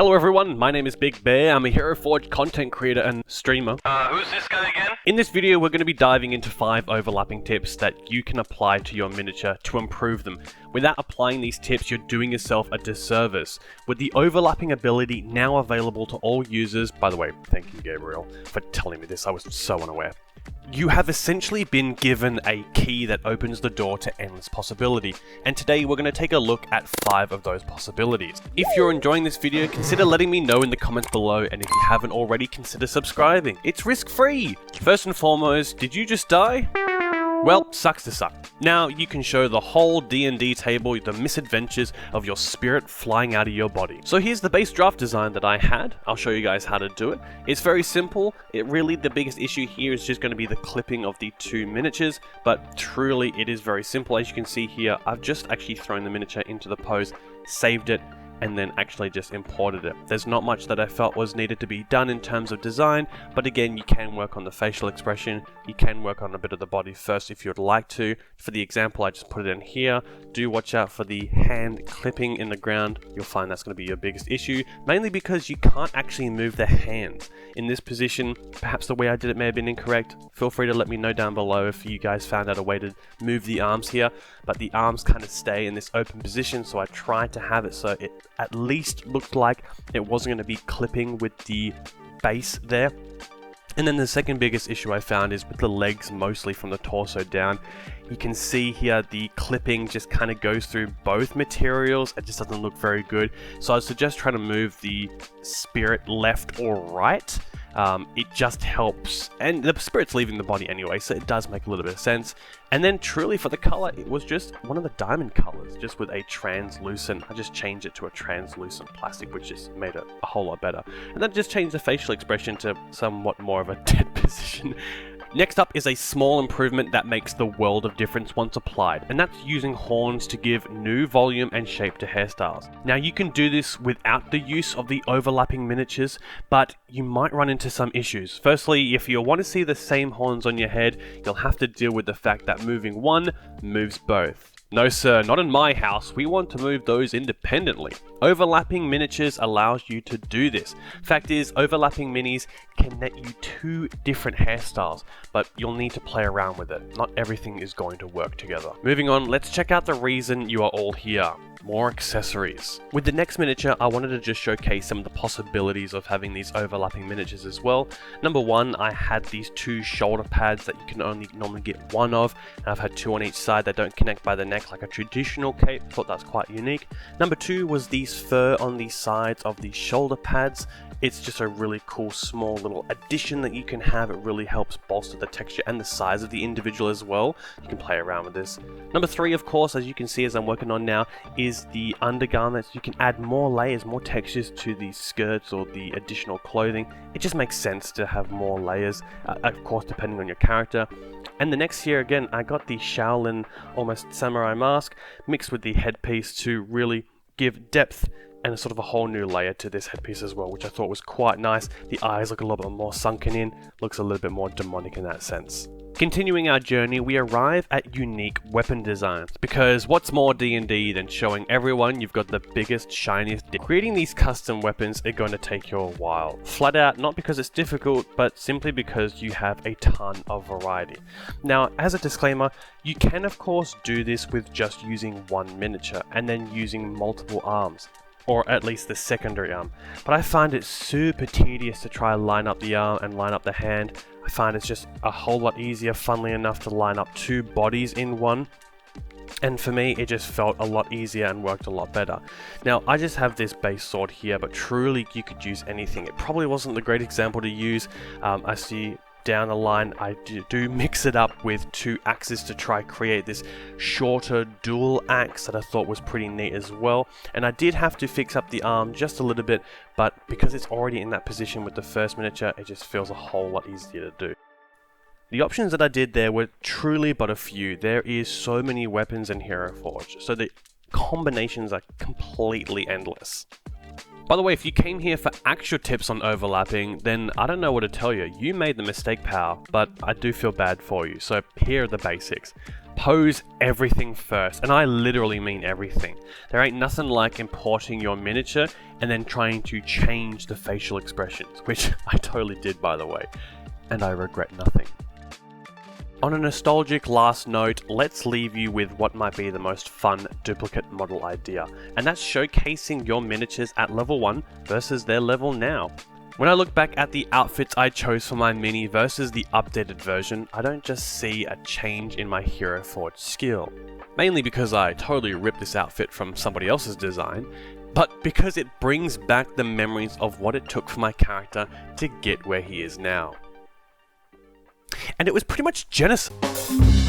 Hello everyone, my name is Big Bear. I'm a Hero Forge content creator and streamer. Who's this guy again? In this video, we're going to be diving into 5 overlapping tips that you can apply to your miniature to improve them. Without applying these tips, you're doing yourself a disservice. With the overlapping ability now available to all users, by the way, thank you Gabriel for telling me this, I was so unaware. You have essentially been given a key that opens the door to endless possibility, and today we're going to take a look at 5 of those possibilities. If you're enjoying this video, consider letting me know in the comments below, and if you haven't already, consider subscribing. It's risk-free! First and foremost, did you just die? Well, sucks to suck. Now, you can show the whole D&D table the misadventures of your spirit flying out of your body. So here's the base draft design that I had. I'll show you guys how to do it. It's very simple. The biggest issue here is just going to be the clipping of the 2 miniatures, but truly it is very simple. As you can see here, I've just actually thrown the miniature into the pose, saved it, and then actually just imported it. There's not much that I felt was needed to be done in terms of design, but again, you can work on the facial expression, you can work on a bit of the body first if you'd like to. For the example, I just put it in here. Do watch out for the hand clipping in the ground. You'll find that's going to be your biggest issue, mainly because you can't actually move the hands. In this position, perhaps the way I did it may have been incorrect. Feel free to let me know down below if you guys found out a way to move the arms here, but the arms kind of stay in this open position, so I tried to have it so it at least looked like it wasn't going to be clipping with the base there. And then the second biggest issue I found is with the legs, mostly from the torso down. You can see here the clipping just kind of goes through both materials. It just doesn't look very good. So I suggest trying to move the spirit left or right. It just helps, and the spirit's leaving the body anyway, so it does make a little bit of sense. And then truly for the color, it was just one of the diamond colors, just with a translucent. I just changed it to a translucent plastic, which just made it a whole lot better. And then just changed the facial expression to somewhat more of a dead position. Next up is a small improvement that makes the world of difference once applied, and that's using horns to give new volume and shape to hairstyles. Now you can do this without the use of the overlapping miniatures, but you might run into some issues. Firstly, if you want to see the same horns on your head, you'll have to deal with the fact that moving one moves both. No sir, not in my house. We want to move those independently. Overlapping miniatures allows you to do this. Fact is, overlapping minis can net you 2 different hairstyles, but you'll need to play around with it. Not everything is going to work together. Moving on, let's check out the reason you are all here. More accessories. With the next miniature, I wanted to just showcase some of the possibilities of having these overlapping miniatures as well. Number 1, I had these 2 shoulder pads that you can only normally get 1 of, and I've had 2 on each side that don't connect by the neck like a traditional cape. Thought that's quite unique. Number 2 was these fur on the sides of the shoulder pads. It's just a really cool small little addition that you can have. It really helps bolster the texture and the size of the individual as well. You can play around with this. Number 3, of course, as you can see as I'm working on now, is the undergarments. You can add more layers, more textures to the skirts or the additional clothing. It just makes sense to have more layers, of course, depending on your character. And the next here, again, I got the Shaolin almost samurai mask mixed with the headpiece to really give depth and a sort of a whole new layer to this headpiece as well, which I thought was quite nice. The eyes look a little bit more sunken in, looks a little bit more demonic in that sense. Continuing our journey, we arrive at unique weapon designs, because what's more D&D than showing everyone you've got the biggest, shiniest dick? Creating these custom weapons are going to take you a while. Flat out, not because it's difficult, but simply because you have a ton of variety. Now, as a disclaimer, you can of course do this with just using 1 miniature and then using multiple arms, or at least the secondary arm. But I find it super tedious to try and line up the arm and line up the hand. I find it's just a whole lot easier, funnily enough, to line up 2 bodies in one. And for me, it just felt a lot easier and worked a lot better. Now, I just have this base sword here, but truly you could use anything. It probably wasn't the great example to use. I see down the line I do mix it up with 2 axes to try create this shorter dual axe that I thought was pretty neat as well. And I did have to fix up the arm just a little bit, but because it's already in that position with the first miniature, it just feels a whole lot easier to do. The options that I did there were truly but a few. There is so many weapons in Hero Forge, so the combinations are completely endless. By the way, if you came here for actual tips on overlapping, then I don't know what to tell you. You made the mistake, pal, but I do feel bad for you. So here are the basics. Pose everything first, and I literally mean everything. There ain't nothing like importing your miniature and then trying to change the facial expressions, which I totally did, by the way, and I regret nothing. On a nostalgic last note, let's leave you with what might be the most fun duplicate model idea, and that's showcasing your miniatures at level 1 versus their level now. When I look back at the outfits I chose for my mini versus the updated version, I don't just see a change in my Hero Forge skill. Mainly because I totally ripped this outfit from somebody else's design, but because it brings back the memories of what it took for my character to get where he is now. And it was pretty much genocide.